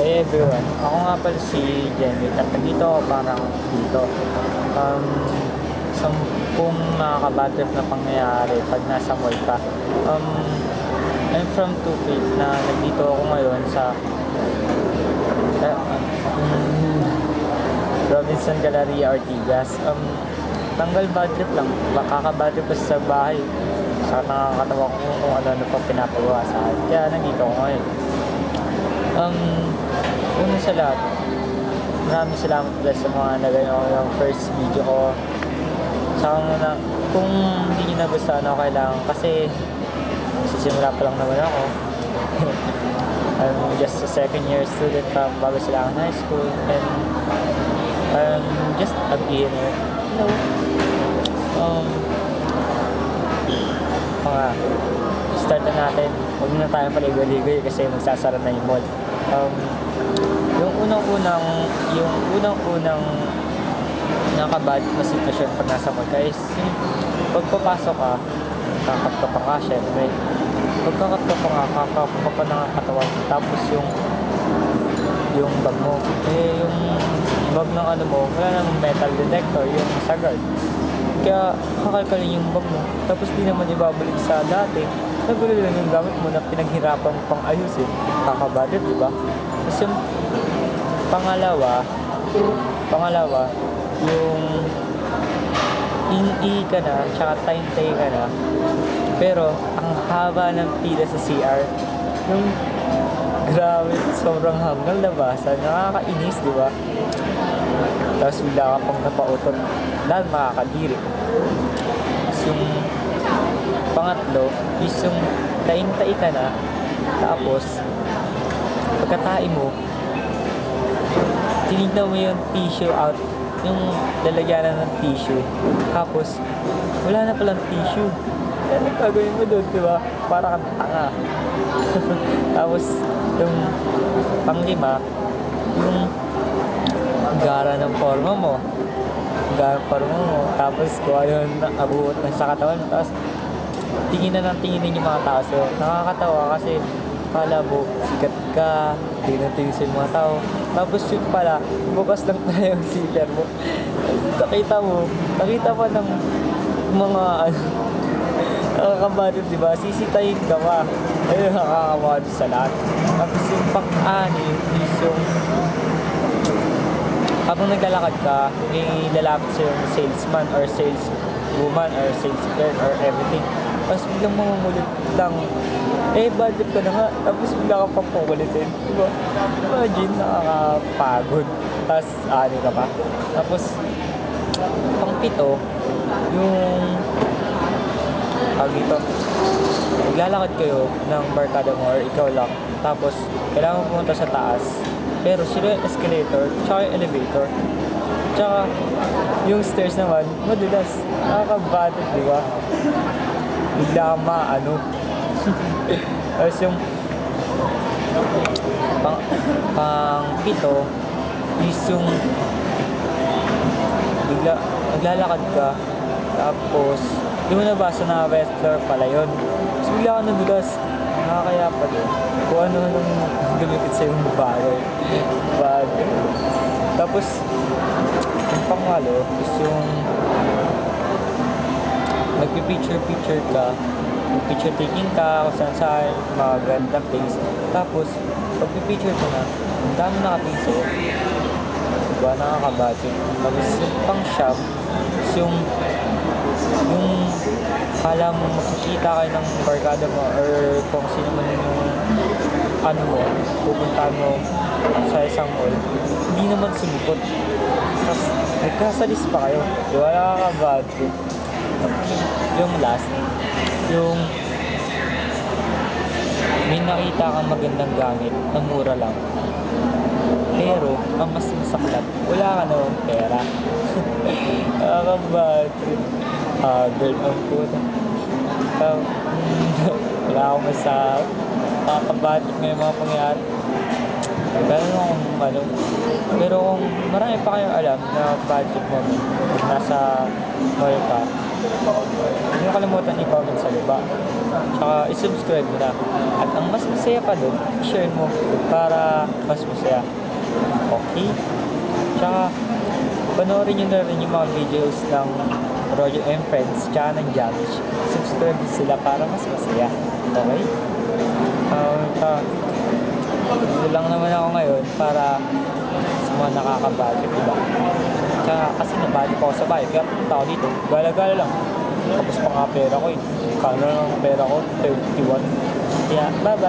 Hey everyone, ako nga pala si Jenny at nandito ako parang dito. Um, Sampung nakaka-bad trip na pangyayari pag nasa mall ka. Um, I'm from Tupit na nandito ako ngayon sa uh, um, Robinson Galleria Ortigas. Tanggal bad trip lang, makaka-bad trip kasi sa bahay. Sa nakakatawa ko kung ano-ano pa pinapagawa sa akin. Kaya nandito ako ngayon. Um, Una sa lahat, maraming salamat ulit sa mga nagayon yung first video ko. Saka muna, kung hindi nyo nagustuhan, okay lang. Kasi, sisimula pa lang naman ako. I'm just a second year student from bago sila high school. And, I'm just a beginner. You know, mga, start na natin. Huwag na tayo paligoy-ligoy kasi magsasara na yung mall. Yung unang-unang nakabad na sitwasyon pag nasa mall guys, pagpapasok ka, kakap ka pa ka, syempre. Pagkakap ka pa nga, kakap ka pa ng katawan. Tapos yung bag mo, yung bag ng ano mo, wala nang metal detector, yung sa guard. Kaya kakalkalin yung bag mo. Tapos di naman ibabalik sa dati. Nagulo lang yung gamit mo na pinaghirapan mo pang ayusin. Kakabadit, di ba? Tapos yung pangalawa, yung in-i ka na, tsaka time-tay ka na. Pero, ang haba ng pila sa CR, yung grabe, sobrang hanggang labasan. Nakakainis, di ba? Tapos bigla ka pang napautot. Dahil makakadiri. Tapos yung pangatlo is yung taing-tai ka na. Tapos, pagkatain mo, tinignan mo yung tissue out, yung lalagyanan ng tissue. Tapos, wala na palang tissue. Ano gagawin mo doon, di ba? Para kang tanga. Tapos, yung panglima, yung gara ng forma mo. Tapos, kuha yun, abuot na sa katawan. Tapos, tingin din yung mga tao sa'yo. Nakakatawa kasi, kala mo, sikat ka, tingin sa mga tao. Tapos yun pala, bukas lang pala yung zipper mo. Nakita pa ng mga nakakabadot, diba? Sisitayin ka pa. Ayun, nakakabadot sa lahat. Tapos yung pang-anim is yung habang naglalakad ka, may lalapit sa yung salesman or saleswoman or salesgirl or everything. Tapos biglang mamumulit lang. Bad trip ka na nga. Tapos bigla ka pa pukulitin. Diba? Imagine, nakakapagod. Tapos, ano ka pa. Tapos, pang-pito, yung dito, maglalakad kayo ng barkada mo or ikaw lang. Tapos, kailangan pumunta sa taas. Pero sila yung escalator, tsaka yung elevator. Tsaka, yung stairs naman, madulas. Nakakabatot, di ba? Bigla ka maano. Tapos yung pang-pito is yung bigla, maglalakad ka. Tapos, di mo nabasa na west floor pala yun. Tapos bigla ka nadulas. Nakakaya pa din. Kung ano nung dumikit sa yung bagay. Bad. Tapos, yung pangwalo is yung nagpipicture ka. Picture taking ka, kung saan saan, mga gandang place. Tapos, pagpipicture ka na, ang dami nakatingin sa'yo. Diba? Nakakabati. Tapos, yung pang-shop is yung kala mo makikita kayo ng barkada mo or kung sino man yung ano mo, pupuntahan mo sa isang mall, hindi naman sumipot. Tapos nagkasalis pa kayo, di ba? Nakakabad. Yung last, yung may nakita kang magandang gamit na mura lang, pero ang mas masaklat, wala ka naman pera. Nakakabad. Girl, ang puta. Wala akong masabi. Nakakabatik na yung mga pangyayari. Ganun akong ano. Pero kung marami pa kayong alam na budget mo, nasa mall ka, Huwag niyo kalimutan i-comment sa baba. Tsaka i-subscribe mo na. At ang mas masaya pa dun, share mo para mas masaya. Okay? Tsaka panoorin nyo na rin yung mga videos ng Roger and Friends tsaka ng Jamish. Subscribe sila para mas masaya. Okay? Tsaka dito lang naman ako ngayon para sa mga nakakabudget, diba? Tsaka kasi nabudget pa ako sa bahay, kaya pumunta ako dito. Gala-gala lang. Tapos pa nga pera ko eh. Kano lang ang pera ko? 31. Kaya, bye-bye!